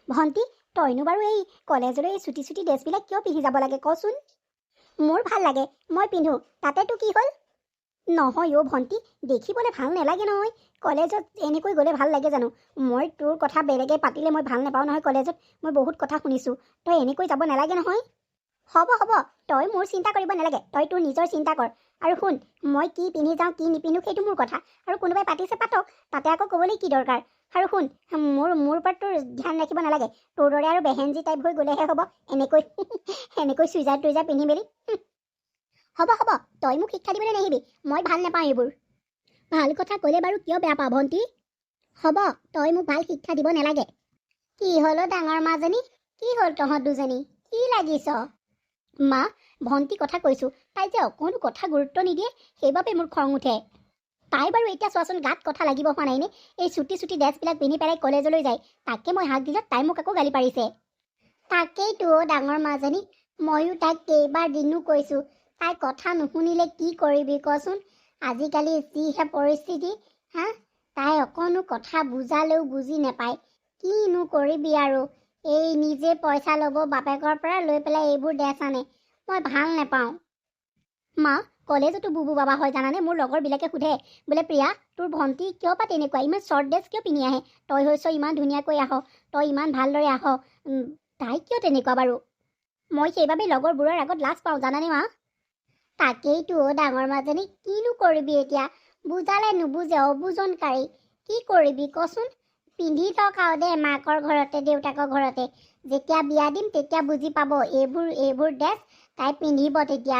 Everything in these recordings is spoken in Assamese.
ভণ্টি তইনো বাৰু এই কলেজলৈ এই চুটি চুটি ড্ৰেছবিলাক কিয় পিন্ধি যাব লাগে কচোন? মোৰ ভাল লাগে, মই পিন্ধো, তাতেতো কি হ'ল? নহয় অ' ভণ্টি, দেখিবলৈ ভাল নালাগে নহয়। কলেজত এনেকৈ গ'লে ভাল লাগে জানো? মই তোৰ কথা বেলেগে পাতিলে মই ভাল নাপাওঁ নহয় কলেজত। মই বহুত কথা শুনিছোঁ, তই এনেকৈ যাব নালাগে নহয়। হ'ব হ'ব, তই মোৰ চিন্তা কৰিব নালাগে, তই তোৰ নিজৰ চিন্তা কৰ। আৰু শুন, মই কি পিন্ধি যাওঁ কি নিপিন্ধো সেইটো মোৰ কথা, আৰু কোনোবাই পাতিছে পাতক, তাতে আকৌ ক'বলৈ কি দৰকাৰ। আৰু শুন, মোৰ ওপৰত তোৰ ধ্যান ৰাখিব নালাগে। তোৰ দৰে আৰু বেহেঞ্জি টাইপ হৈ গ'লেহে হ'ব এনেকৈ এনেকৈ চুইজাৰ টুইজাৰ পিন্ধি মেলি। হ'ব হ'ব, তই মোক শিক্ষা দিবলৈ নাহিবি, মই ভাল নাপাওঁ এইবোৰ। ভাল কথা ক'লে বাৰু কিয় বেয়া পাওঁ ভণ্টি? হ'ব, তই মোক ভাল শিক্ষা দিব নালাগে। কি হ'ল ডাঙৰ মাজনী, কি হ'ল তহঁত দুজনী, কি লাগিছ? মা, ভণ্টি কথা কৈছোঁ, তাই যে অকণো কথা গুৰুত্ব নিদিয়ে, সেইবাবে মোৰ খং উঠে। তাই বাৰু এতিয়া চোৱাচোন গাত কথা লাগিব হোৱা নাইনে? এই চুটি চুটি ড্ৰেছবিলাক পিন্ধি পেলাই কলেজলৈ যায়, তাকে মই হাক দিলত তাই মোক আকৌ গালি পাৰিছে। তাকেইতো ডাঙৰ মাজনী, ময়ো তাইক কেইবাৰ দিনো কৈছোঁ, তাই কথা নুশুনিলে কি কৰিবি কচোন? আজিকালি যিহে পৰিস্থিতি, হা? তাই অকণো কথা বুজালেও বুজি নাপায়, কিনো কৰিবি আৰু। এই নিজে পইচা ল'ব বাপেকৰ পৰা, লৈ পেলাই এইবোৰ ড্ৰেছ আনে, মই ভাল নাপাওঁ। মা, কলেজতো বুবু বাবা হয় জানানে? মোৰ লগৰবিলাকে সোধে, বোলে প্ৰিয়া তোৰ ভণ্টি কিয় পা তেনেকুৱা, ইমান শ্বৰ্ট ড্ৰেছ কিয় পিন্ধি আহে? তই হৈছ ইমান ধুনীয়াকৈ আহ, তই ইমান ভালদৰে আহ, তাই কিয় তেনেকুৱা বাৰু? মই সেইবাবে লগৰবোৰৰ আগত লাজ পাওঁ জানানে মা? তাকেইতো ডাঙৰ মাজনী, কিনো কৰিবি এতিয়া? বুজালে নুবুজে, অবুজনকাৰী। কি কৰিবি কচোন? পিন্ধি থক আৰু দে মাকৰ ঘৰতে দেউতাকৰ ঘৰতে, যেতিয়া বিয়া দিম তেতিয়া বুজি পাব এইবোৰ ড্ৰেছ তাই পিন্ধিব তেতিয়া।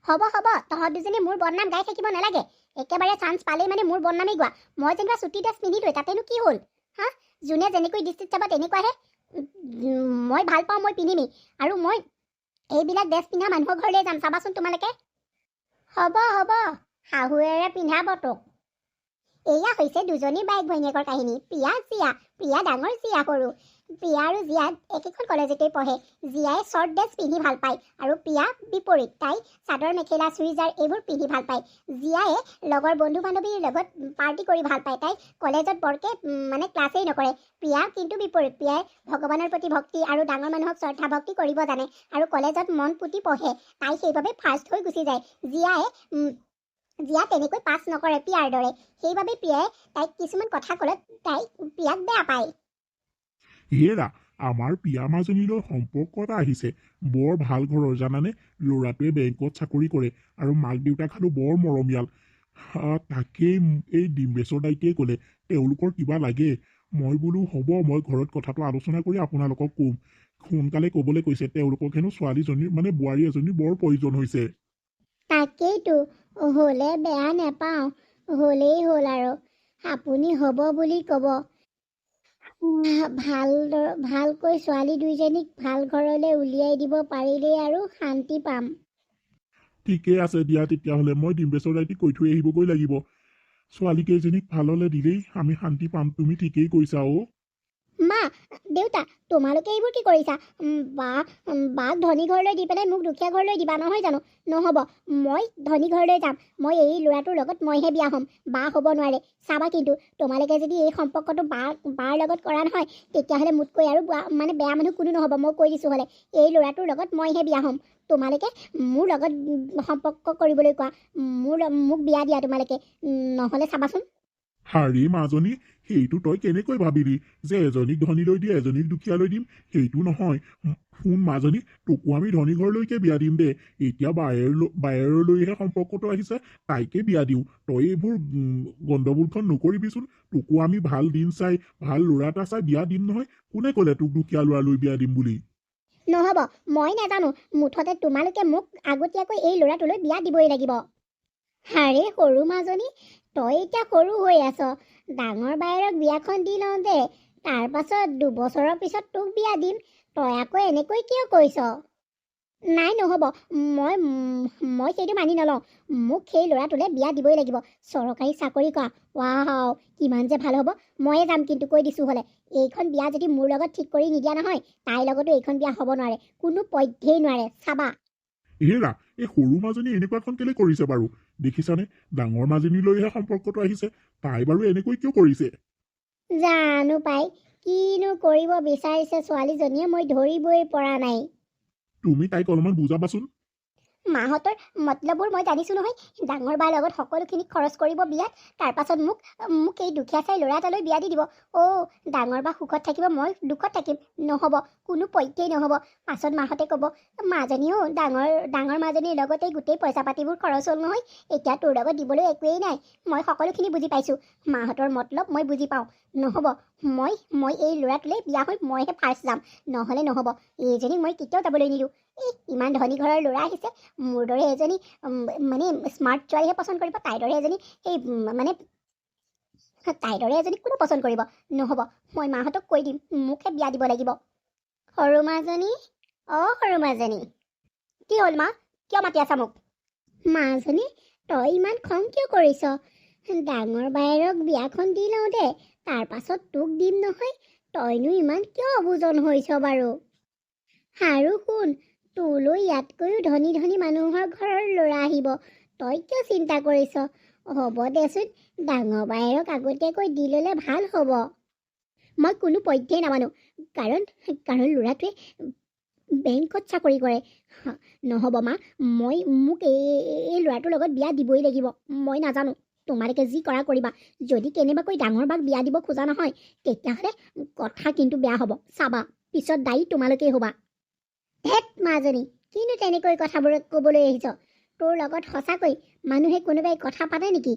হ'ব হ'ব, তহঁত দুজনী মোৰ বদনাম গাই থাকিব নালাগে। একেবাৰে চান্স পালেই মানে মোৰ বদনামেই গোৱা। মই যেনিবা চুটি ড্ৰেছ পিন্ধিলোৱে, তাতেনো কি হ'ল? হা, যোনে যেনেকৈ দৃষ্টিত চাব তেনেকুৱাহে। মই ভাল পাওঁ, মই পিন্ধিমেই। আৰু মই এইবিলাক ড্ৰেছ পিন্ধা মানুহৰ ঘৰলৈ যাম, চাবাচোন তোমালোকে। হ'ব হ'ব, শাহুৱেৰে পিন্ধাব তোক। এয়া হৈছে দুজনী বাইক ভৈনীয়েকৰ কাহিনী। প্ৰিয়া ডাঙৰ, জিয়া সৰু। প্ৰিয়া আৰু জিয়া একেখন কলেজতেই পঢ়ে। জিয়াই শ্বৰ্ট ড্ৰেছ পিন্ধি ভাল পায় আৰু প্ৰিয়া বিপৰীত, তাই চাদৰ মেখেলা চুইজাৰ এইবোৰ পিন্ধি ভাল পায়। জিয়াই লগৰ বন্ধু বান্ধৱীৰ লগত পাৰ্টি কৰি ভাল পায়, তাই কলেজত বৰকৈ ক্লাছেই নকৰে। প্ৰিয়া কিন্তু বিপৰীত, প্ৰিয়াই ভগৱানৰ প্ৰতি ভক্তি আৰু ডাঙৰ মানুহক শ্ৰদ্ধা ভক্তি কৰিব জানে আৰু কলেজত মন পুতি পঢ়ে, তাই সেইবাবে ফাৰ্ষ্ট হৈ গুচি যায়। জিয়া তেনেকৈ পাছ নকৰে প্ৰিয়াৰ দৰে, সেইবাবে প্ৰিয়াই তাইক কিছুমান কথা ক'লে তাই প্ৰিয়াক বেয়া পায়। হেৰা, আমাৰ প্ৰিয়া মাজনীলৈ সম্পৰ্ক এটা আহিছে, বৰ ভাল ঘৰৰ জানানে? ল'ৰাটোৱে বেংকত চাকৰি কৰে আৰু মাক দেউতাকহালো বৰ মৰমীয়াল। তাকেই এই ডিম্বেশ্বৰ দাইটিয়ে ক'লে তেওঁলোকৰ কিবা লাগে। মই বোলো হ'ব, মই ঘৰত কথাটো আলোচনা কৰি আপোনালোকক ক'ম। সোনকালে ক'বলৈ কৈছে, তেওঁলোকক হেনো ছোৱালীজনীৰ বোৱাৰী এজনী বৰ প্ৰয়োজন হৈছে। তাকেইতো, হ'লে বেয়া নাপাওঁ, হ'লেই হ'ল আৰু আপুনি হ'ব বুলি ক'ব। ভালকৈ ছোৱালী দুইজনীক ভাল ঘৰলৈ উলিয়াই দিব পাৰিলেই আৰু শান্তি পাম। ঠিকেই আছে দিয়া, তেতিয়াহ'লে মই ডিম্বেশ্বৰ দাইটিক কৈ থৈ আহিবগৈ লাগিব। ছোৱালীকেইজনীক ভাললৈ দিলেই আমি শান্তি পাম। তুমি ঠিকেই কৈছা অ'। মা, দেউতা, তোমালোকে এইবোৰ কি কৰিছা? বাক ধনী ঘৰলৈ দি পেলাই মোক দুখীয়া ঘৰলৈ দিবা নহয় জানো? নহ'ব, মই ধনী ঘৰলৈ যাম। মই এই ল'ৰাটোৰ লগত মইহে বিয়া হ'ম, বা হ'ব নোৱাৰে। চাবা কিন্তু, তোমালোকে যদি এই সম্পৰ্কটো বাৰ লগত কৰা নহয়, তেতিয়াহ'লে মোতকৈ আৰু বেয়া মানুহ কোনো নহ'ব, মই কৈ দিছোঁ হ'লে। এই ল'ৰাটোৰ লগত মইহে বিয়া হ'ম। তোমালোকে মোৰ লগত সম্পৰ্ক কৰিবলৈ কোৱা, মোক বিয়া দিয়া তোমালোকে, নহ'লে চাবাচোন। হাৰে মাজনী, সেইটো তই কেনেকৈ ভাবিলি যে এজনীক ধনীলৈ দি এজনীক দুখীয়ালৈ দিম? সেইটো নহয়। শুন মাজনী, তোকো আমি ধনী ঘৰলৈকে বিয়া দিম দে। এতিয়া বায়েৰলৈহে সম্পৰ্কটো আহিছে, তাইকে বিয়া দিওঁ। তই এইবোৰ গণ্ডগোলখন নকৰিবিচোন। তোকো আমি ভাল দিন চাই, ভাল ল'ৰা এটা চাই বিয়া দিম নহয়। কোনে ক'লে তোক দুখীয়া ল'ৰালৈ বিয়া দিম বুলি? নহ'ব, মই নাজানো, মুঠতে তোমালোকে মোক আগতীয়াকৈ এই ল'ৰাটোলৈ বিয়া দিবই লাগিব। হাৰে সৰু মাজনী, তই এতিয়া সৰু হৈ আছ, ডাঙৰ বায়েৰক বিয়াখন দি লওঁ দে, তাৰ পাছত 2 বছৰৰ পিছত তোক বিয়া দিম। তই আকৌ এনেকৈ কিয় কৈছ? নাই নহ'ব, মই সেইটো মানি নলওঁ। মোক সেই ল'ৰাটোলৈ বিয়া দিবই লাগিব। চৰকাৰী চাকৰি কৰা, ৱাও, কিমান যে ভাল হ'ব। ময়ে যাম কিন্তু, কৈ দিছোঁ হ'লে। এইখন বিয়া যদি মোৰ লগত ঠিক কৰি নিদিয়া নহয়, তাইৰ লগতো এইখন বিয়া হ'ব নোৱাৰে, কোনো পধ্যেই নোৱাৰে, চাবা। হেৰা, এই সৰু মাজনী এনেকুৱাখন কেলে কৰিছে বাৰু? দেখিছানে, ডাঙৰ মাজনীলৈহে সম্পৰ্কটো আহিছে, তাই বাৰু এনেকৈ কিয় কৰিছে? জানো পাই, কিনো কৰিব বিচাৰিছে ছোৱালীজনীয়ে মই ধৰিবই পৰা নাই। তুমি তাইক অলপমান বুজাবাচোন। মাহঁতৰ মতলববোৰ মই জানিছোঁ নহয়। ডাঙৰ বাৰ লগত সকলোখিনি খৰচ কৰিব বিয়াত, তাৰপাছত মোক এই দুখীয়া চাই ল'ৰা এটালৈ বিয়া দি দিব। ডাঙৰ বা সুখত থাকিব, মই দুখত থাকিম। নহ'ব, কোনো পধ্যেই নহ'ব। পাছত মাহঁতে ক'ব, মাজনীও ডাঙৰ মাজনীৰ লগতে গোটেই পইচা পাতিবোৰ খৰচ হ'ল নহয়, এতিয়া তোৰ লগত দিবলৈ একোৱেই নাই। মই সকলোখিনি বুজি পাইছোঁ, মাহঁতৰ মতলব মই বুজি পাওঁ। নহ'ব, মই এই ল'ৰাটোলৈ বিয়া হৈ মইহে ফাৰ্ষ্ট যাম, নহ'লে নহ'ব। এইজনীক মই কেতিয়াও যাবলৈ নিদিওঁ। ইমান ধনী ঘৰৰ ল'ৰা আহিছে, মোৰ দৰে এজনী মানে স্মাৰ্ট ছোৱালীহে পচন্দ কৰিব। তাইৰ দৰে এজনী কোনে পচন্দ কৰিব? নহ'ব, মই মাহঁতক কৈ দিম, মোকহে বিয়া দিব লাগিব। সৰু মাজনী, সৰু মাজনী। কি হ'ল মা, কিয় মাতি আছা মোক? মাজনী, তই ইমান খং কিয় কৰিছ? ডাঙৰ বায়েৰক বিয়াখন দি লওঁ দে, তাৰ পাছত তোক দিম নহয়। তইনো ইমান কিয় অবুজন হৈছ বাৰু? আৰু শুন, তোলৈ ইয়াতকৈও ধনী ধনী মানুহৰ ঘৰৰ ল'ৰা আহিব, তই কিয় চিন্তা কৰিছ? হ'ব দেচোন, ডাঙৰ বায়েৰক আগতীয়াকৈ দি ল'লে ভাল হ'ব। মই কোনো পধ্যেই নামানো, কাৰণ ল'ৰাটোৱে বেংকত চাকৰি কৰে। নহ'ব মা, মোক এই ল'ৰাটোৰ লগত বিয়া দিবই লাগিব। মই নাজানো, তোমালোকে যি কৰা কৰিবা। যদি কেনেবাকৈ ডাঙৰ বাক বিয়া দিব খোজা নহয়, তেতিয়াহ'লে কথা কিন্তু বেয়া হ'ব। চাবা, পিছত দায়ী তোমালোকেই হ'বা। ধেত মাজনী, কিনো তেনেকৈ কথাবোৰ ক'বলৈ আহিছ? তোৰ লগত সঁচাকৈ মানুহে কোনোবাই কথা পাতে নেকি?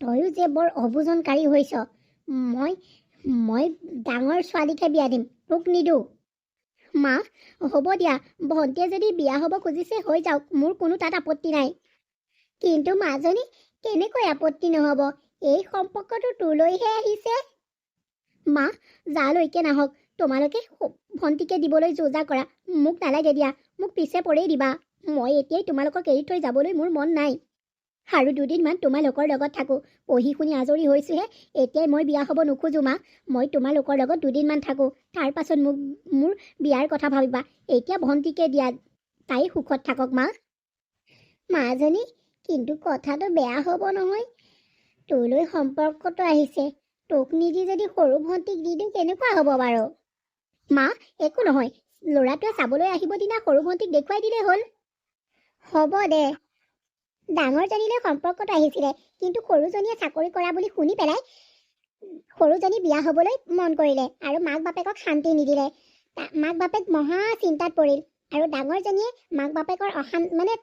তয়ো যে বৰ অবুজনকাৰী হৈছ। মই ডাঙৰ ছোৱালীকহে বিয়া দিম, তোক নিদিওঁ। মা, হ'ব দিয়া, ভণ্টিয়ে যদি বিয়া হ'ব খুজিছে হৈ যাওক, মোৰ কোনো তাত আপত্তি নাই। কিন্তু মাজনী, কেনেকৈ আপত্তি নহ'ব? এই সম্পৰ্কটো তোলৈহে আহিছে। মা, যালৈকে নাহক, তোমালোকে ভণ্টিকে দিবলৈ যোজা কৰা। মোক নালাগে দিয়া, মোক পিছে পৰেই দিবা। মই এতিয়াই তোমালোকক এৰি থৈ যাবলৈ মোৰ মন নাই। আৰু দুদিনমান তোমালোকৰ লগত থাকোঁ। পঢ়ি শুনি আজৰি হৈছোঁহে, এতিয়াই মই বিয়া হ'ব নোখোজোঁ মা। মই তোমালোকৰ লগত দুদিনমান থাকোঁ, তাৰ পাছত মোৰ বিয়াৰ কথা ভাবিবা। এতিয়া ভণ্টিকে দিয়া, তাই সুখত থাকক মা। মাজনী, কিন্তু কথাটো বেয়া হ'ব নহয়। তোলৈ সম্পৰ্কটো আহিছে, তোক নিদি যদি সৰু ভণ্টিক দি দিওঁ কেনেকুৱা হ'ব বাৰু? মা, একো নহয়, ল'ৰাটোৱে চাবলৈ আহিব দিনা সৰু ভণ্টিক দেখুৱাই দিলেই হ'ল। হ'ব দে। ডাঙৰজনীলৈ সম্পৰ্কটো আহিছিলে, কিন্তু সৰুজনীয়ে চাকৰি কৰা বুলি শুনি পেলাই সৰুজনী বিয়া হ'বলৈ মন কৰিলে আৰু মাক বাপেকক শান্তি নিদিলে। মাক বাপেক মহা চিন্তাত পৰিল, আৰু ডাঙৰজনীয়ে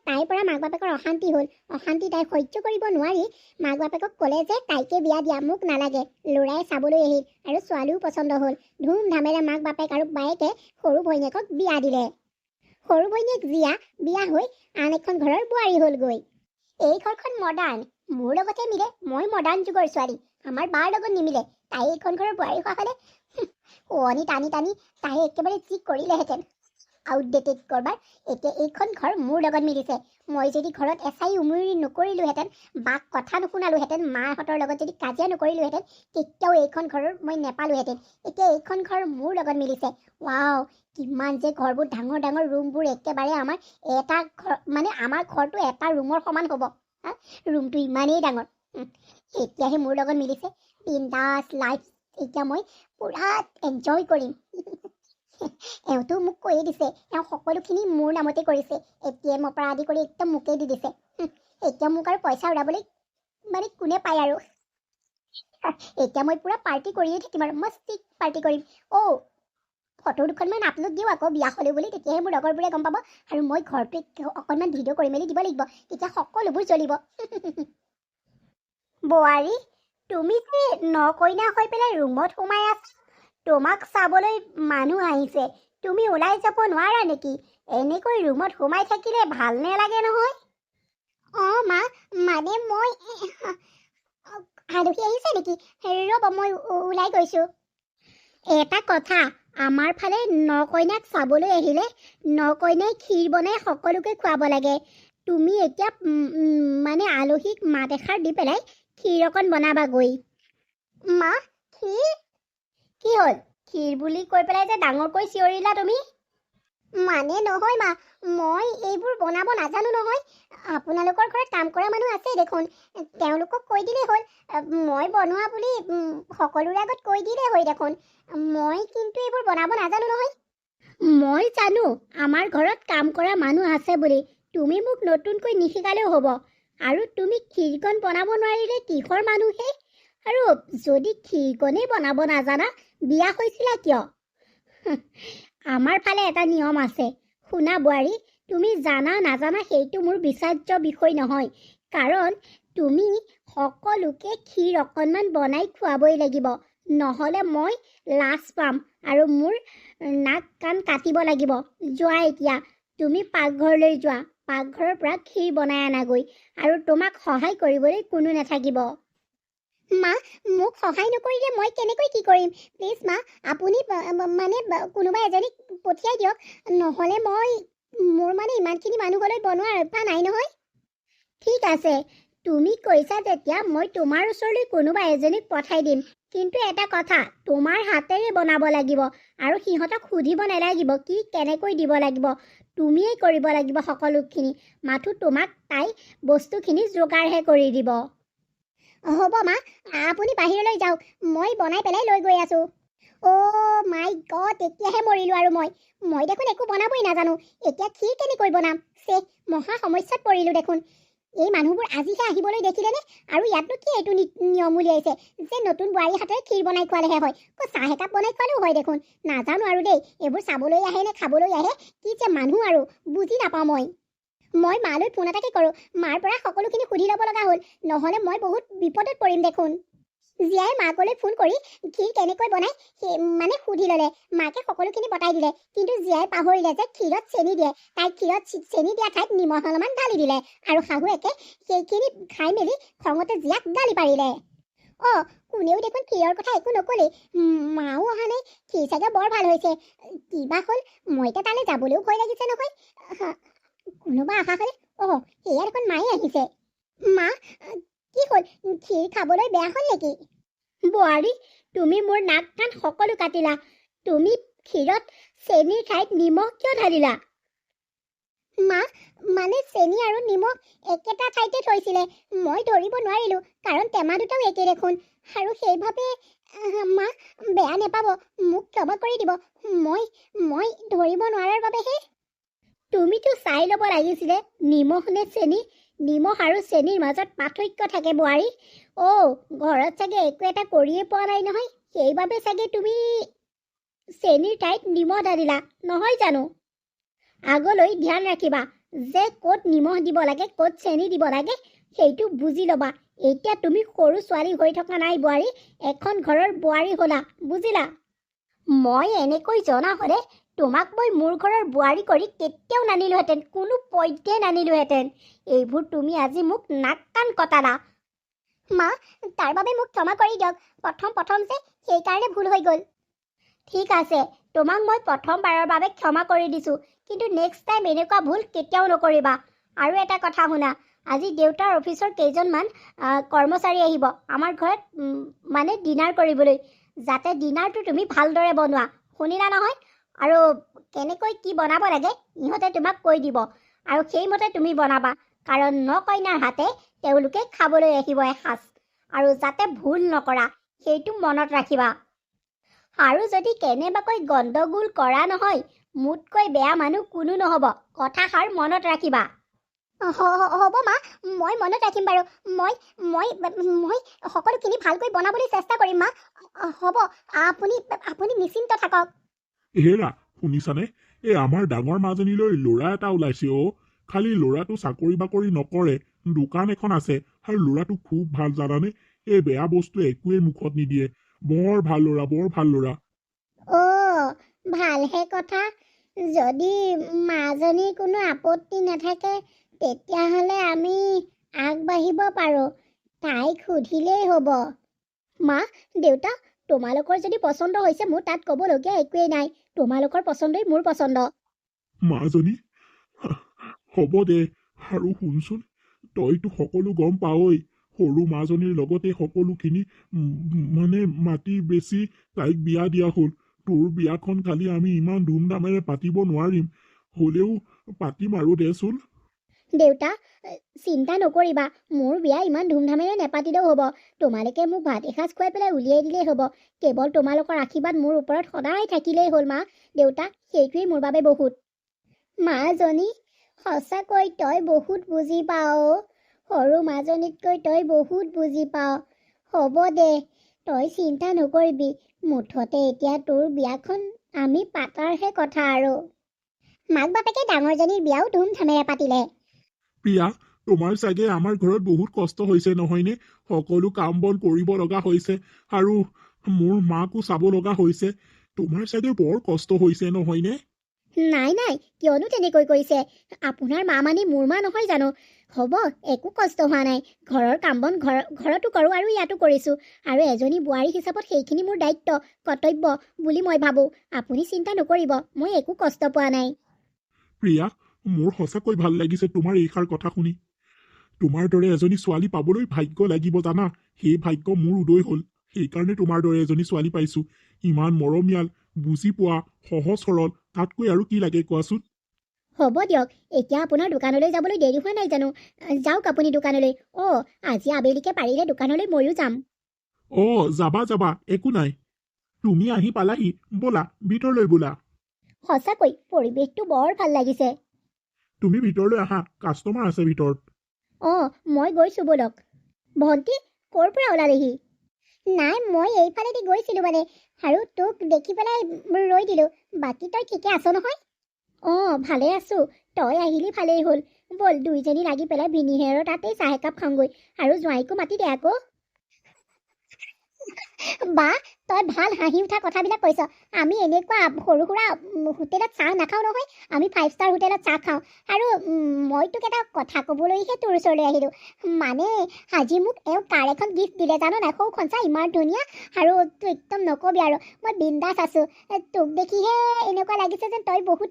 তাইৰ পৰা মাক বাপেকৰ অশান্তি হ'ল। অশান্তি তাই সহ্য কৰিব নোৱাৰি মাক বাপেকক ক'লে যে তাইকে বিয়া দিয়া, মোক নালাগে। ল'ৰাই চাবলৈ আহিল আৰু ছোৱালীও পচন্দ হ'ল। ধুমধামেৰে মাক বাপেক আৰু বায়েকে সৰু ভৈনীয়েকক বিয়া দিলে। সৰু ভৈনীয়েক জীয়া বিয়া হৈ আন এখন ঘৰৰ বোৱাৰী হ'লগৈ। এই ঘৰখন মডাৰ্ণ, মোৰ লগতে মিলে। মই মডাৰ্ণ যুগৰ ছোৱালী, আমাৰ বাৰ লগত নিমিলে। তাই এইখন ঘৰৰ বোৱাৰী হোৱা হ'লে শুৱনি টানি টানি তাই একেবাৰে যি কৰিলেহেঁতেন, আউটডেটেড কৰবাৰ। এতিয়া এইখন ঘৰ মোৰ লগত মিলিছে। মই যদি ঘৰত এচাৰি উমুৰি নকৰিলোহেঁতেন, বাক কথা নুশুনালোহেঁতেন, মাহঁতৰ লগত যদি কাজিয়া নকৰিলোহেঁতেন, তেতিয়াও এইখন ঘৰৰ মই নেপালোহেঁতেন। এতিয়া এইখন ঘৰ মোৰ লগত মিলিছে। ৱাও, কিমান যে ঘৰবোৰ ডাঙৰ ডাঙৰ ৰুমবোৰ, একেবাৰে আমাৰ ঘৰটো এটা ৰুমৰ সমান হ'ব। ৰুমটো ইমানেই ডাঙৰ। এতিয়াহে মোৰ লগত মিলিছে। বিন্দাছ লাইফ এতিয়া মই পুৰা এনজয় কৰিম। এওঁতো মোক কৈয়ে দিছে, এওঁ সকলোখিনি মোৰ নামতে কৰিছে। ATM পৰা আদি কৰি একদম মোকেই দি দিছে। এতিয়া মোক আৰু পইচা উৰাবলৈ কোনে পায় আৰু। এতিয়া মই পুৰা পাৰ্টি কৰিয়ে থাকিম আৰু মস্তি পাৰ্টি কৰিম। ফটো দুখনমান আপলোড দিওঁ আকৌ বিয়া হ'লে বুলি, তেতিয়াহে মোৰ লগৰবোৰে গম পাব। আৰু মই ঘৰটো অকণমান ভিডিঅ' কৰি মেলি দিব লাগিব, তেতিয়া সকলোবোৰ জ্বলিব। বোৱাৰী, তুমি যে নকইনা হৈ পেলাই ৰুমত সোমাই আছা, তোমাক চাবলৈ মানুহ আহিছে, তুমি ওলাই যাব নোৱাৰা নেকি? এনেকৈ ৰুমত সোমাই থাকিলে ভাল নেলাগে নহয়। মা, মই আলহী আহিছে নেকি? ৰ'ব, মই ওলাই গৈছোঁ। এটা কথা, আমাৰ ফালে নকইনাক চাবলৈ আহিলে নকইনাই ক্ষীৰ বনাই সকলোকে খুৱাব লাগে। তুমি এতিয়া আলহীক মাত এষাৰ দি পেলাই ক্ষীৰ অকণ বনাবাগৈ। মা, ক্ষীৰ? কি হ'ল? ক্ষীৰ বুলি কৈ পেলাই যে ডাঙৰকৈ চিঞৰিলা তুমি? মানে নহয় মা, মই এইবোৰ বনাব নাজানো নহয়। আপোনালোকৰ ঘৰত কাম কৰা মানুহ আছে দেখোন, তেওঁলোকক কৈ দিলেই হ'ল। মই বনোৱা বুলি সকলোৰে আগত কৈ দিলেই হয় দেখোন। মই কিন্তু এইবোৰ বনাব নাজানো নহয়। মই জানো আমাৰ ঘৰত কাম কৰা মানুহ আছে বুলি। তুমি মোক নতুনকৈ নিশিকালেও হ'ব। আৰু তুমি ক্ষীৰকণ বনাব নোৱাৰিলে কিহৰ মানুহে? আৰু যদি ক্ষীৰকণেই বনাব নাজানা, বিয়া হৈছিলা কিয়? আমাৰ ফালে এটা নিয়ম আছে। শুনা বোৱাৰী, তুমি জানা নাজানা সেইটো মোৰ বিচাৰ্য বিষয় নহয়। কাৰণ তুমি সকলোকে ক্ষীৰ অকণমান বনাই খুৱাবই লাগিব। নহ'লে মই লাজ পাম আৰু মোৰ নাক কাণ কাটিব লাগিব। যোৱা এতিয়া, তুমি পাকঘৰলৈ যোৱা। পাকঘৰৰ পৰা ক্ষীৰ বনাই আনাগৈ, আৰু তোমাক সহায় কৰিবলৈ কোনো নাথাকিব। মা, মোক সহায় নকৰিলে মই কেনেকৈ কি কৰিম? প্লিজ মা, আপুনি মানে কোনোবা এজনীক পঠিয়াই দিয়ক। নহ'লে মোৰ মানে ইমানখিনি মানুহলৈ বনোৱাৰ অভ্যাস নাই নহয়। ঠিক আছে, তুমি কৈছা যেতিয়া মই তোমাৰ ওচৰলৈ কোনোবা এজনীক পঠাই দিম। কিন্তু এটা কথা, তোমাৰ হাতেৰে বনাব লাগিব আৰু সিহঁতক সুধিব নালাগিব কি কেনেকৈ দিব লাগিব। তুমিয়েই কৰিব লাগিব সকলোখিনি। মাথো তোমাক তাই বস্তুখিনি যোগাৰহে কৰি দিব। হ'ব মা, আপুনি বাহিৰলৈ যাওক। মই বনাই পেলাই লৈ গৈ আছোঁ। অ' মাই গড, এতিয়াহে মৰিলোঁ আৰু মই দেখোন একো বনাবই নাজানো। এতিয়া ক্ষীৰ কেনেকৈ বনাম? মহা সমস্যাত পৰিলোঁ দেখোন। এই মানুহবোৰ আজিহে আহিবলৈ দেখিলেনে? আৰু ইয়াতনো কি এইটো নিয়ম উলিয়াইছে যে নতুন বোৱাৰী হাতেৰে ক্ষীৰ বনাই খোৱালেহে হয়? চাহ একাপ বনাই খোৱালেও হয় দেখোন। নাজানো আৰু দেই, এইবোৰ চাবলৈ আহে নে খাবলৈ আহে? কি যে মানুহ আৰু, বুজি নাপাওঁ মই। মই মালৈ ফোন এটাকে কৰোঁ। মাৰ পৰা সকলোখিনি সুধি ল'ব লগা হ'ল, নহ'লে মই বহুত বিপদত পৰিম দেখোন। জীয়াই মাকলৈ ফোন কৰি ক্ষীৰ কেনেকৈ বনাই মানে সুধি ল'লে। মাকে সকলোখিনি বতাই দিলে, কিন্তু জীয়াই পাহৰিলে যে ক্ষীৰত চেনি দিয়ে। তাই ক্ষীৰত চেনি দিয়া ঠাইত নিমখ অলপমান ঢালি দিলে, আৰু শাহুৱেকে সেইখিনি খাই মেলি খঙতে জীয়াক গালি পাৰিলে। কোনেও দেখোন ক্ষীৰৰ কথা একো নক'লেই। মাও অহা নাই, ক্ষীৰ চাগে বৰ ভাল হৈছে। কিবা হ'ল, মই এতিয়া তালৈ যাবলৈও ভয় লাগিছে নহয়। কোনোবা আশা কৰে। সেয়া দেখোন মায়ে আহিছে। মা, কি হ'ল? ক্ষীৰ খাবলৈ বেয়া হ'ল নেকি? বোৱাৰী, তুমি মোৰ নাক কাণ সকলো কাটিলা। তুমি ক্ষীৰত চেনিৰ ঠাইত নিমখ কিয় ঢালিলা? মা, মানে চেনি আৰু নিমখ একেটা ঠাইতে থৈছিলে। মই ধৰিব নোৱাৰিলোঁ, কাৰণ টেমা দুটাও একে দেখোন। আৰু সেইবাবে মা, বেয়া নেপাব, মোক ক্ষমা কৰি দিব। মই ধৰিব নোৱাৰাৰ বাবেহে। তুমিতো চাই ল'ব লাগিছিলে, নিমখ নে চেনি। নিমখ আৰু চেনিৰ মাজত পাৰ্থক্য থাকে বোৱাৰী। ঘৰত চাগে একো এটা কৰিয়ে পোৱা নাই নহয়, সেইবাবে চাগে তুমি চেনিৰ ঠাইত নিমখ ঢালিলা, নহয় জানো? আগলৈ ধ্যান ৰাখিবা যে ক'ত নিমখ দিব লাগে, ক'ত চেনি দিব লাগে, সেইটো বুজি ল'বা। এতিয়া তুমি সৰু ছোৱালী হৈ থকা নাই বোৱাৰী, এখন ঘৰৰ বোৱাৰী হ'লা, বুজিলা? মই এনেকৈ জনা হ'লে তোমাক মই মোৰ ঘৰৰ বোৱাৰী কৰি কেতিয়াও নানিলোহেঁতেন, কোনো পধ্যে নানিলোহেঁতেন। এইবোৰ তুমি আজি মোক নাক কাণ কটালা। মা, তাৰ বাবে মোক ক্ষমা কৰি দিয়ক। প্ৰথম যে সেইকাৰণে ভুল হৈ গ'ল। ঠিক আছে, তোমাক মই প্ৰথমবাৰৰ বাবে ক্ষমা কৰি দিছোঁ, কিন্তু নেক্সট টাইম এনেকুৱা ভুল কেতিয়াও নকৰিবা। আৰু এটা কথা শুনা, আজি দেউতাৰ অফিচৰ কেইজনমান কৰ্মচাৰী আহিব আমাৰ ঘৰত মানে ডিনাৰ কৰিবলৈ। যাতে ডিনাৰটো তুমি ভালদৰে বনোৱা, শুনিলা নহয়? আৰু কেনেকৈ কি বনাব লাগে ইহঁতে তোমাক কৈ দিব, আৰু সেইমতে তুমি বনাবা। কাৰণ ন কইনাৰ হাতে তেওঁলোকে খাবলৈ আহিব এসাঁজ। আৰু যাতে ভুল নকৰা, সেইটো মনত ৰাখিবা। আৰু যদি কেনেবাকৈ গণ্ডগোল কৰা নহয়, মোতকৈ বেয়া মানুহ কোনো নহ'ব। কথাষাৰ মনত ৰাখিবা। হ'ব মা, মই মনত ৰাখিম বাৰু। মই সকলোখিনি ভালকৈ বনাবলৈ চেষ্টা কৰিম মা। হ'ব, আপুনি নিশ্চিন্ত থাকক। হেৰা, শুনিছানে? আমাৰ ডাঙৰ মাজনীলৈ ল'ৰা এটা ওলাইছে। খালি ল'ৰাটো চাকৰি বাকৰি নকৰে, দোকান এখন আছে, আৰু ল'ৰাটো খুব ভাল, জানানে? বেয়া বস্তু একোৱেই মুখত নিদিয়ে। বৰ ভাল ল'ৰা, বৰ ভাল ল'ৰা। ভালহে কথা। যদি মাজনীৰ কোনো আপত্তি নাথাকে, তেতিয়াহ'লে আমি আগবাঢ়িব পাৰোঁ। তাইক সুধিলেই হ'ব। মা, দেউতা, তোমালোকৰ যদি পচন্দ হৈছে, মোৰ তাত ক'বলগীয়া একোৱেই নাই। তোমালোকৰ পচন্দই মোৰ পচন্দ। মাজনী, হ'ব দে। আৰু শুনচোন, তইতো সকলো গম পাৱই। সৰু মাজনীৰ লগতে সকলোখিনি মানে মাটি বেচি তাইক বিয়া দিয়া হ'ল। তোৰ বিয়াখন খালি আমি ইমান ধুমধামেৰে পাতিব নোৱাৰিম, হ'লেও পাতিম আৰু দেচোন। দেউতা, চিন্তা নকৰিবা, মোৰ বিয়া ইমান ধুমধামেৰে নেপাতিলেও হ'ব। তোমালোকে মোক ভাত এসাঁজ খুৱাই পেলাই উলিয়াই দিলেই হ'ব। কেৱল তোমালোকৰ আশীৰ্বাদ মোৰ ওপৰত সদায় থাকিলেই হ'ল মা। দেউতা, সেইটোৱেই মোৰ বাবে বহুত। মাজনী, সঁচাকৈ তই বহুত বুজি পাৱ। সৰু মাজনীতকৈ তই বহুত বুজি পাৱ। হ'ব দে, তই চিন্তা নকৰিবি। মুঠতে এতিয়া তোৰ বিয়াখন আমি পাতাৰহে কথা আৰু। মাক বাপেকে ডাঙৰজনীৰ বিয়াও ধুমধামেৰে পাতিলে। প্ৰিয়া, তোমাৰ চাগে আমাৰ ঘৰত বহুত কষ্ট হৈছে নহয়নে? সকলো কাম বন কৰিব লগা হৈছে আৰু মোৰ মাকো চাব লগা হৈছে। তোমাৰ চাগে বৰ কষ্ট হৈছে নহয়নে? নাই নাই, কিয়নো তেনেকৈ কৰিছে? আপোনাৰ মা মানে মোৰ মা নহয় জানো? হ'ব, একো কষ্ট হোৱা নাই। ঘৰৰ কাম বন ঘৰতো কৰোঁ আৰু ইয়াতো কৰিছোঁ। আৰু এজনী বোৱাৰী হিচাপত সেইখিনি মোৰ দায়িত্ব, কৰ্তব্য বুলি মই ভাবোঁ। আপুনি চিন্তা নকৰিব, মই একো কষ্ট পোৱা নাই। প্ৰিয়া, মোৰ সঁচাকৈ ভাল লাগিছে তোমাৰ এইষাৰ কথা শুনি। তোমাৰ দৰে এজনী ছোৱালী পাবলৈ ভাগ্য লাগিব জানা। সেই ভাগ্য মোৰ উদয় হ'ল। সেইকাৰণে তোমাৰ দৰে এজনী ছোৱালী পাইছো। ইমান মৰমীয়াল, বুজি পোৱা, সহজ সৰল, তাতকৈ আৰু কি লাগে কোৱাচোন? হ'ব দিয়ক, এতিয়া আপোনাৰ দোকানলৈ যাবলৈ দেৰি হোৱা নাই জানো? যাওক আপুনি দোকানলৈ। আজি আবেলিকে পাৰিলে দোকানলৈ ময়ো যাম। যাবা যাবা, একো নাই। তুমি আহি পালাহি, ব'লা ভিতৰলৈ ব'লা। সঁচাকৈ পৰিৱেশটো বৰ ভাল লাগিছে। তুমি ভিতৰলৈ আহা, কাষ্টমাৰ আছে ভিতৰত। মই গৈছোঁ ব'লক। ভণ্টি, ক'ৰ পৰা ওলালেহি? নাই, মই এইফালেদি গৈছিলোঁ মানে, আৰু তোক দেখি পেলাই ৰৈ দিলোঁ। বাকী তই ঠিকে আছ নহয়? ভালে আছোঁ। তই আহিলি ভালেই হ'ল। ব'ল দুইজনী লাগি পেলাই ভিনিহেৰৰ তাতেই চাহ একাপ খাওঁগৈ, আৰু জোঁৱাইকো মাতি দে আকৌ। বা, তই ভাল হাঁহি উঠা কথাবিলাক কৈছ। আমি এনেকুৱা সৰু সুৰা হোটেলত চাহ নাখাওঁ নহয়। আমি 5 ষ্টাৰ হোটেলত চাহ খাওঁ। আৰু মই তোক এটা কথা ক'বলৈহে তোৰ ওচৰলৈ আহিলোঁ। মানে আজি মোক এওঁ কাৰ এখন গিফ্ট দিলে জানো নাই? সৌখন চা, ইমান ধুনীয়া। আৰু তোৰ একদম নকবি আৰু, মই বিন্দাছ আছোঁ। তোক দেখিহে এনেকুৱা লাগিছে যেন তই বহুত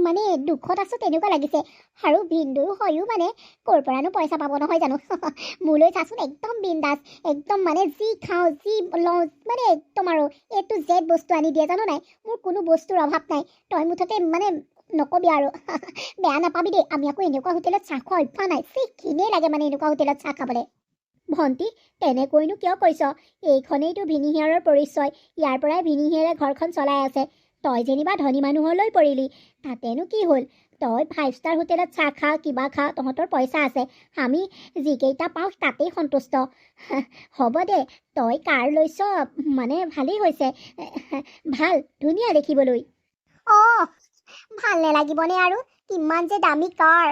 মানে দুখত আছোঁ তেনেকুৱা লাগিছে। আৰু ভিনদেউ হয়ো মানে ক'ৰ পৰানো পইচা পাব নহয় জানো? মোলৈ চাচোন, একদম বিন্দাছ। একদম মানে যি খাওঁ যি লওঁ মানে একদম আৰু A to Z বস্তু আনি দিয়ে জানো নাই? মোৰ কোনো বস্তুৰ অভাৱ নাই। তই মুঠতে মানে নকবি আৰু। বেয়া নাপাবি দেই, আমি আকৌ এনেকুৱা হোটেলত চাহ খোৱা অভ্যাস নাই। খিনেই লাগে মানে এনেকুৱা হোটেলত চাহ খাবলৈ। ভণ্টি, তেনেকৈনো কিয় কৈছ? এইখনেইতো ভিনিহিয়াৰৰ পৰিচয়। ইয়াৰ পৰাই ভিনিহিয়াৰে ঘৰখন চলাই আছে। তই যেনিবা ধনী মানুহলৈ পৰিলি, তাতেনো কি হ'ল? তই 5 ষ্টাৰ হোটেলত চাহ খা, কিবা খা, তহঁতৰ পইচা আছে। আমি যিকেইটা পাওঁ তাতেই সন্তুষ্ট। হ'ব দে, তই কাৰ লৈছ মানে ভালেই হৈছে। ভাল, ধুনীয়া দেখিবলৈ। ভাল নেলাগিবনে আৰু? কিমান যে দামী কাৰ।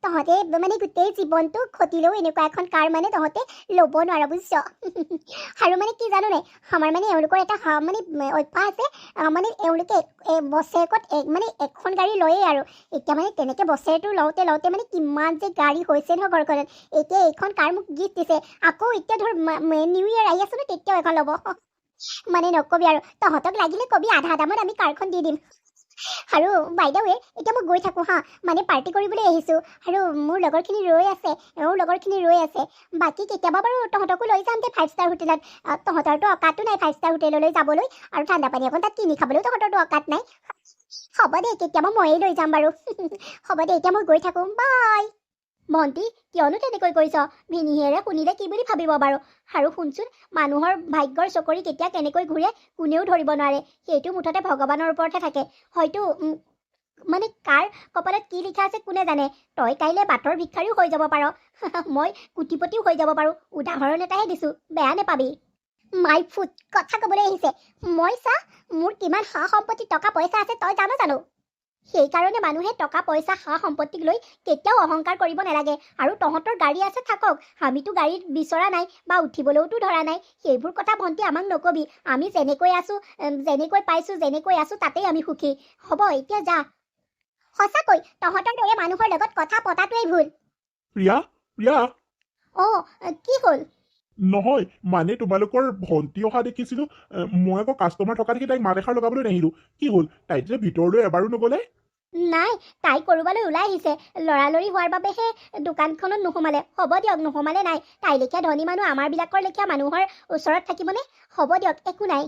তহঁতে মানে গোটেই জীৱনটো ঘটিলেও এনেকুৱা এখন কাৰ মানে তহঁতে ল'ব নোৱাৰ, বুজিছ? আৰু মানে কি জানো নাই, আমাৰ মানে এওঁলোকৰ এটা মানে অভ্যাস আছে। মানে এওঁলোকে বছৰেকত মানে এখন গাড়ী লয়েই আৰু। এতিয়া মানে তেনেকৈ বছৰটো লওঁতে মানে কিমান যে গাড়ী হৈছে নহয় ঘৰখনত। এতিয়া এইখন কাৰ মোক গিফ্ট দিছে। আকৌ এতিয়া ধৰ নিউ ইয়েৰ আহি আছে ন, তেতিয়াও এখন ল'ব। মানে নকবি আৰু, তহঁতক লাগিলে কবি, আধা দামত আমি কাৰখন দি দিম। আৰু বাইদেউ, এতিয়া মই গৈ থাকোঁ হা, মানে পাৰ্টি কৰিবলৈ আহিছোঁ। আৰু মোৰ লগৰখিনি ৰৈ আছে, এওঁৰ লগৰখিনি ৰৈ আছে। বাকী কেতিয়াবা বাৰু তহঁতকো লৈ যাম দে 5 ষ্টাৰ হোটেলত। তহঁতৰতো অকাতো নাই 5 ষ্টাৰ হোটেললৈ যাবলৈ, আৰু ঠাণ্ডা পানী অকণ তাত কিনি খাবলৈও তহঁতৰতো অকাত নাই। হ'ব দে, কেতিয়াবা ময়েই লৈ যাম বাৰু। হ'ব দে, এতিয়া মই গৈ থাকোঁ, বাই। ভণ্টি, কিয়নো তেনেকৈ কৰিছ? ভিনিহিয়েৰে শুনিলে কি বুলি ভাবিব বাৰু? আৰু শুনচোন, মানুহৰ ভাগ্যৰ চকৰি কেতিয়া কেনেকৈ ঘূৰে কোনেও ধৰিব নোৱাৰে। সেইটো মুঠতে ভগৱানৰ ওপৰতহে থাকে। হয়তো মানে কাৰ কপালত কি লিখা আছে কোনে জানে? তই কাইলৈ বাটৰ ভিক্ষাৰীও হৈ যাব পাৰ। মই কোটিপতিও হৈ যাব পাৰোঁ। উদাহৰণ এটাহে দিছোঁ, বেয়া নেপাবি। মাই ফুট, কথা ক'বলৈ আহিছে। মই চা, মোৰ কিমান সা সম্পত্তি, টকা পইচা আছে তই জানো? সেইকাৰণে মানুহে টকা পইচা সা সম্পত্তিক লৈ কেতিয়াও অহংকাৰ কৰিব নালাগে। আৰু তহঁতৰ গাড়ী আছে থাকক, আমিতো গাড়ীত বিচৰা নাই বা উঠিবলৈওতো ধৰা নাই। সেইবোৰ কথা ভণ্টি আমাক নকবি। আমি যেনেকৈ আছোঁ, যেনেকৈ পাইছোঁ, যেনেকৈ আছোঁ তাতেই আমি সুখী। হ'ব, এতিয়া যা। সঁচাকৈ তহঁতৰ দৰে মানুহৰ লগত কথা পতাটোৱেই ভুল। প্ৰিয়া, প্ৰিয়া। কি হ'ল? নহয়, মানে তোমালোকৰ ভণ্টি অহা দেখিছিলোঁ। মই আকৌ কাষ্টমাৰ থকা দেখি তাইক মাত এষাৰ লগাবলৈ নাহিলোঁ। কি হ'ল, তাই যে ভিতৰলৈ এবাৰো নগ'লে? নাই, তাই ক'ৰবালৈ ওলাই আহিছে। লৰালৰি হোৱাৰ বাবেহে দোকানখনত নোসোমালে। হ'ব দিয়ক, নোসোমালে নাই। তাই লেখীয়া ধনী মানুহ আমাৰবিলাকৰ লেখীয়া মানুহৰ ওচৰত থাকিবনে? হ'ব দিয়ক, একো নাই।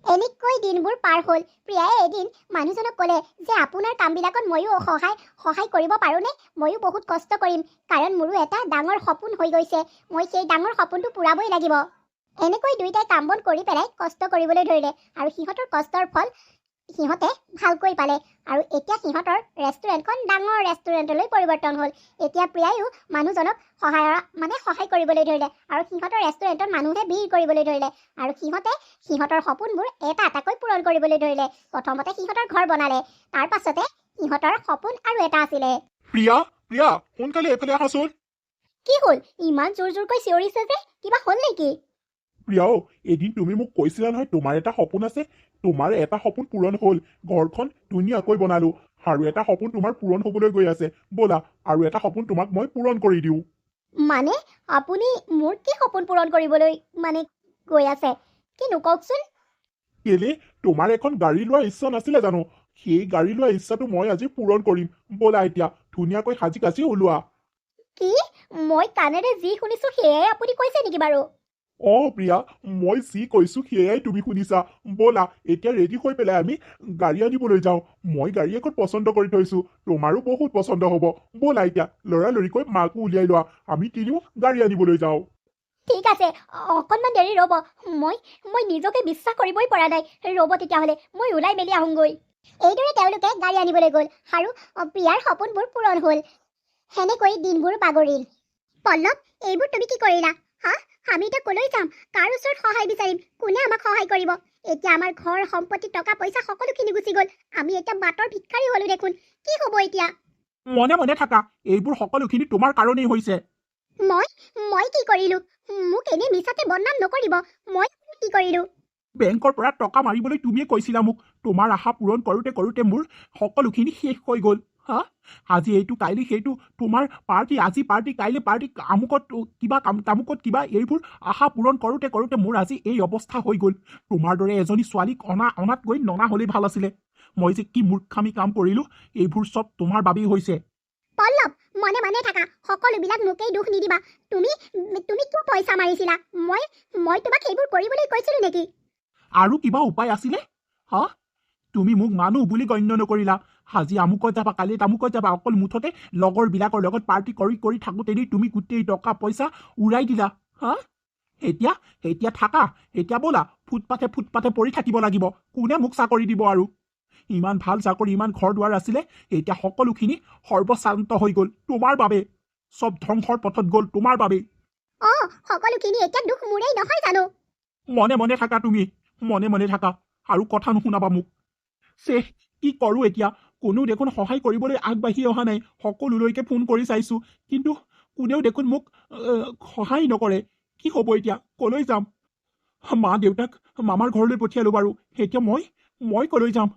এনেকৈ দিনবোৰ পাৰ হ'ল। প্ৰিয়াই এদিন মানুহজনক ক'লে যে আপোনাৰ কামবিলাকত ময়ো সহায় কৰিব পাৰোঁনে? ময়ো বহুত কষ্ট কৰিম, কাৰণ মোৰো এটা ডাঙৰ সপোন হৈ গৈছে। মই সেই ডাঙৰ সপোনটো পূৰাবই লাগিব। এনেকৈ দুয়োটাই কাম বন কৰি পেলাই কষ্ট কৰিবলৈ ধৰিলে, আৰু সিহঁতৰ কষ্টৰ ফল সিহঁতে ভালকৈ পালে। আৰু এতিয়া সিহঁতৰ ৰেষ্টুৰেণ্টখন ডাঙৰ ৰেষ্টুৰেণ্টলৈ পৰিৱৰ্তন হ'ল। এতিয়া প্ৰিয়াইও মানুহজনক সহায় কৰিবলৈ ধৰিলে, আৰু সিহঁতৰ ৰেষ্টুৰেণ্টত মানুহে ভিৰ কৰিবলৈ ধৰিলে, আৰু সিহঁতৰ সপোনবোৰ এটা এটাকৈ পূৰণ কৰিবলৈ ধৰিলে। প্ৰথমতে সিহঁতৰ ঘৰ বনালে, তাৰ পাছতে সিহঁতৰ সপোন আৰু এটা আছিলে। প্ৰিয়া, প্ৰিয়া, সোনকালে এইফালে আহাচোন। কি হ'ল? ইমান জোৰ জোৰকৈ চিঞৰিছে যে, কিবা হ'ল নেকি? প্ৰিয়াও, এদিন তুমি মোক কৈছিলা নহয় তোমাৰ এটা সপোন আছে। তোমাৰ এটা সপোন পূৰণ হ'ল, ঘৰখন ধুনীয়াকৈ বনালো, আৰু এটা সপোন তোমাৰ পূৰণ হ'বলৈ গৈ আছে। ব'লা আৰু এটা সপোন তোমাক মই পূৰণ কৰি দিওঁ। মানে আপুনি মোৰ কি সপোন পূৰণ কৰিবলৈ গৈ আছে? কিনো কওকচোন। কেলে তোমাৰ এখন গাড়ী লোৱাৰ ইচ্ছা নাছিলে জানো? সেই গাড়ী লোৱাৰ ইচ্ছাটো মই আজি পূৰণ কৰিম। ব'লা এতিয়া ধুনীয়াকৈ সাজি কাচি ওলোৱা। কি? মই কাণেৰে যি শুনিছো সেয়াই আপুনি কৈছে নেকি বাৰু? প্ৰিয়া, মই যি কৈছো সেয়াই তুমি শুনিছা। ব'লা এতিয়া ৰেডি হৈ পেলাই আমি গাড়ী আনিবলৈ যাওঁ। মই গাড়ী এখন পচন্দ কৰি থৈছো, তোমাৰো বহুত পচন্দ হ'ব। ব'লা এতিয়া লৰালৰিকৈ মাকো উলিয়াই লোৱা, আমি তিনিও গাড়ী আনিবলৈ যাওঁ। ঠিক আছে, অকণমান দেৰি ৰ'ব। মই নিজকে বিশ্বাস কৰিবই পৰা নাই। ৰ'ব তেতিয়াহ'লে মই ওলাই মেলি আহোঁগৈ। এইদৰে তেওঁলোকে গাড়ী আনিবলৈ গ'ল, আৰু প্ৰিয়াৰ সপোনবোৰ পূৰণ হ'ল। সেনেকৈ দিনবোৰ বাগৰিল। পল্লৱ, এইবোৰ তুমি কি কৰিলা? আমি এতিয়া ক'লৈ যাম? কাৰ ওচৰত সহায় বিচাৰিম? কোনে আমাক সহায় কৰিব? এতিয়া আমাৰ ঘৰ, সম্পত্তি, টকা পইচা সকলোখিনি গুচি গ'ল। আমি এতিয়া বাটৰ ভিক্ষাৰী হ'লো দেখোন। কি হ'ব এতিয়া? মনে মনে থাকা, এইবোৰ সকলোখিনি তোমাৰ কাৰণেই হৈছে। মই কি কৰিলো? মোক এনেই মিছাতে বদনাম নকৰিব। মই কি কৰিলো? বেংকৰ পৰা টকা মাৰিবলৈ তুমিয়ে কৈছিলা মোক। তোমাৰ আশা পূৰণ কৰোঁতে কৰোঁতে মোৰ সকলোখিনি শেষ হৈ গ'ল। আজি এইটো কাইলৈ সেইটো, তোমাৰ পাৰ্টি আজি পাৰ্টি কাইলৈ পাৰ্টি, আমুকত কিবা তামুকত কিবা, এইবোৰ আশা পূৰণ কৰোঁতে কৰোঁতে মোৰ আজি এই অৱস্থা হৈ গ'ল। তোমাৰ দৰে এজনী ছোৱালীক অনাত গৈ ননা হ'লেই ভাল আছিলে। মই যে কি মূৰ্খামি কাম কৰিলো, এইবোৰ চব তোমাৰ বাবেই হৈছে। পল্লৱ, মনে মনে থাকা, সকলোবিলাক মোকেই দুখ নিদিবা। তুমি কিয় পইচা মাৰিছিলা? মই তোমাক সেইবোৰ কৰিবলৈ কৈছিলো নেকি? আৰু কিবা উপায় আছিলে? তুমি মোক মানুহ বুলি গণ্য নকৰিলা। আজি আমুকত যাবা, কালি তামুকত যাবা, অকল মুঠতে লগৰবিলাকৰ লগত পাৰ্টি কৰি থাকোঁতেই তুমি গোটেই টকা পইচা উৰাই দিলা। এতিয়া থাকা, এতিয়া ব'লা ফুটপাথে পৰি থাকিব লাগিব। কোনে মোক চাকৰি দিব? আৰু ইমান ভাল চাকৰি, ইমান ঘৰ দুৱাৰ আছিলে, এতিয়া সকলোখিনি সৰ্বশান্ত হৈ গ'ল তোমাৰ বাবে। চব ধ্বংসৰ পথত গ'ল তোমাৰ বাবে। সকলোখিনি এতিয়া দুখ মোৰেই নহয় জানো? মনে মনে থাকা তুমি, মনে মনে থাকা, আৰু কথা নুশুনাবা মোক। কি কৰোঁ এতিয়া? কোনো দেখোন সহায় কৰিবলৈ আগবাঢ়ি অহা নাই। সকলোলৈকে ফোন কৰি চাইছো, কিন্তু কোনেও দেখোন মোক সহায় নকৰে। কি হ'ব এতিয়া? ক'লৈ যাম? মা দেউতাক মামাৰ ঘৰলৈ পঠিয়ালো বাৰু, এতিয়া মই ক'লৈ যাম?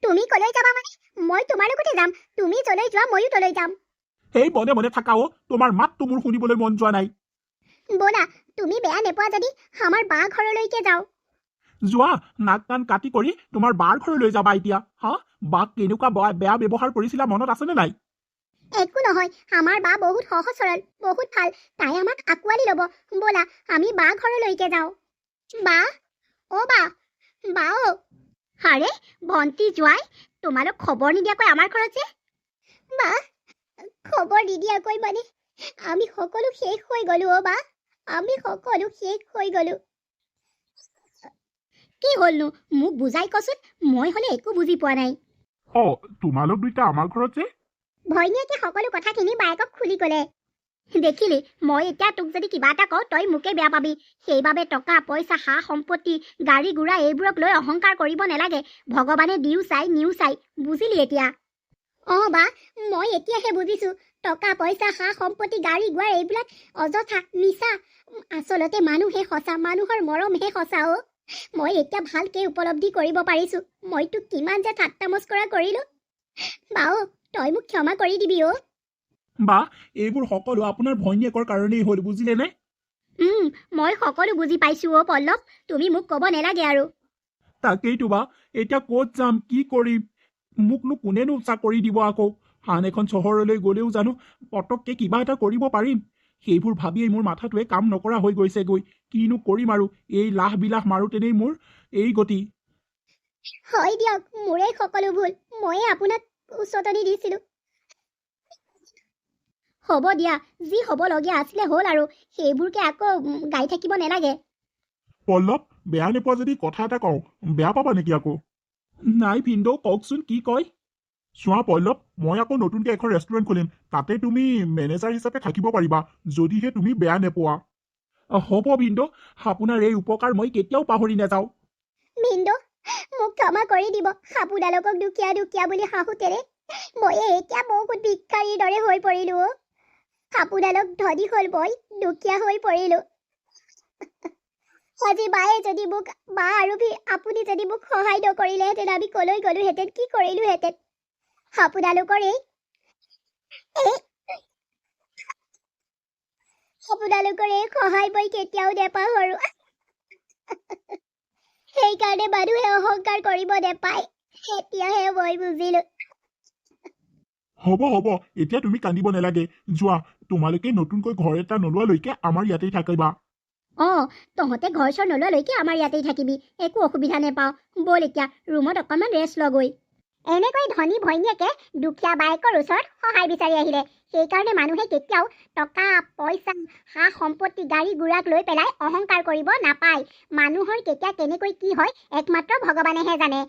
তুমি ক'লৈ যাবা মানে? মই তোমাৰ লগতে যাম। তুমি য'লৈ যোৱা ময়ো তলৈ যাম। সেই মনে মনে থাকা। তোমাৰ মাতটো মোৰ শুনিবলৈ মন যোৱা নাই। ব'লা, তুমি বেয়া নোপোৱা যদি আমাৰ বা ঘৰলৈকে যাওঁ। যোৱা, নাক কাণ কাটি কৰি তোমাৰ বাৰ ঘৰলৈ যাবা এতিয়া। বাক কেনেকুৱা বেয়া ব্যৱহাৰ কৰিছিলা মনত আছেনে নাই? একো নহয়, আমাৰ বা বহুত সহজ সৰল, বহুত ভাল। তাই আমাক আঁকোৱালি ল'ব। ব'লা আমি বা ঘৰলৈকে যাওঁ। বা, বা আৰে ভণ্টি জোঁৱাই, তোমালোক খবৰ নিদিয়াকৈ আমাৰ ঘৰত যে? বা, খবৰ নিদিয়াকৈ মানে আমি সকলো শেষ হৈ গ'লো। বা, আমি সকলো শেষ হৈ গ'লো। কি হ'লনো? মোক বুজাই কচোন, মই হ'লে একো বুজি পোৱা নাই। তোমালোক দুইটা আমাৰ ঘৰত যে? ভৈনীয়েকে সকলো কথাখিনি বায়েকক খুলি ক'লে। দেখিলি, মই এতিয়া তোক যদি কিবা এটা কওঁ তই মোকে বেয়া পাবি। সেইবাবে টকা পইচা, সা সম্পত্তি, গাড়ী গুড়া এইবোৰক লৈ অহংকাৰ কৰিব নালাগে। ভগৱানে দিও চাই নিও চাই, বুজিলি এতিয়া? বা, মই এতিয়াহে বুজিছো। টকা পইচা, সা সম্পত্তি, গাড়ী গুড়া এইবিলাক অযথা, মিছা। আচলতে মানুহে সঁচা, মানুহৰ মৰমহে সঁচা। মই এতিয়া ভালকে উপলব্ধি কৰিব পাৰিছো মই তোক কিমান যে ঠাট্টা মস্কৰা কৰিলো। বাও, তই মোক ক্ষমা কৰি দিবি। বা, এইবোৰ সকলো আপোনাৰ ভৈনীয়েকৰ কাৰণেই হ'ল, বুজিলেনে? মই সকলো বুজি পাইছো। পল্লৱ, তুমি মোক ক'ব নালাগে আৰু। তাকেইতো বা, এতিয়া ক'ত যাম, কি কৰিম? মোকনো কোনেনো চাকৰি দিব? আকৌ আন এখন চহৰলৈ গ'লেও জানো পটককে কিবা এটা কৰিব পাৰিম? সেইবোৰ ভাবিয়েই মোৰ মাথাটোৱে কাম নকৰা হৈ গৈছেগৈ। কিনো কৰিম আৰু এই লাহ বিলাহ মাৰোঁতেনেই মোৰ এই গতি। হয় দিয়ক, মোৰেই সকলো ভুল। ময়ে আপোনাক উচতনি দিছিলোঁ। হ'ব দিয়া, যি হ'বলগীয়া আছিলে হ'ল আৰু সেইবোৰকে আকৌ গাই থাকিব নালাগে। পল্লৱ, বেয়া নোপোৱা যদি কথা এটা কওঁ, বেয়া পাবা নেকি আকৌ? নাই ভিনদেউ, কওকচোন কি কয়। চোৱা পল্লৱ, মই আকৌ নতুনকৈ এখন ৰেষ্টুৰেণ্ট খুলিম, তাতে তুমি মেনেজাৰ হিচাপে থাকিব পাৰিবা, যদিহে তুমি বেয়া নোপোৱা। হ'ব ভিনদেউ, আপোনাৰ এই উপকাৰ মই কেতিয়াও পাহৰি নাযাওঁ। ভিনদেউ, মোক ক্ষমা কৰি দিব। আপোনালোকক দুখীয়া দুখীয়া বুলি হাঁহোতেৰে ময়ে এতিয়া বহুত ভিক্ষাৰীৰ দৰে হৈ পৰিলোঁ। আপোনালোক ধনী হ'ল মই দুখীয়া হৈ পৰিলোঁ। আজি বায়ে যদি মোক বা আৰু আপুনি যদি মোক সহায় নকৰিলেহেঁতেন, আমি কলৈ গ'লোহেঁতেন, কি কৰিলোহেঁতেন? আপোনালোকৰ এই সহায় মই কেতিয়াও নেপাহৰোঁ। সেইকাৰণে মানুহে অহংকাৰ কৰিব নেপায়। এতিয়াহে মই বুজিলোঁ। হ'ব হ'ব, এতিয়া তুমি কান্দিব নালাগে। যোৱা, তোমালোকে নতুনকৈ ঘৰ এটা নোলোৱালৈকে আমাৰ ইয়াতেই থাকিবা। তহঁতে ঘৰ চৰ নোলোৱালৈকে আমাৰ ইয়াতেই থাকিবি, একো অসুবিধা নেপাওঁ। ব'ল এতিয়া ৰুমত অকণমান ৰেষ্ট লগৈ। এনেকৈ ধনী ভৈনীয়েকে দুখীয়া বায়েকৰ ওচৰত সহায় বিচাৰি আহিলে। সেইকাৰণে মানুহে কেতিয়াও টকা পইচা সা সম্পত্তি গাড়ী গুৰাক লৈ পেলাই অহংকাৰ কৰিব নাপায়। মানুহৰ কেতিয়া কেনেকৈ কি হয় একমাত্ৰ ভগৱানেহে জানে।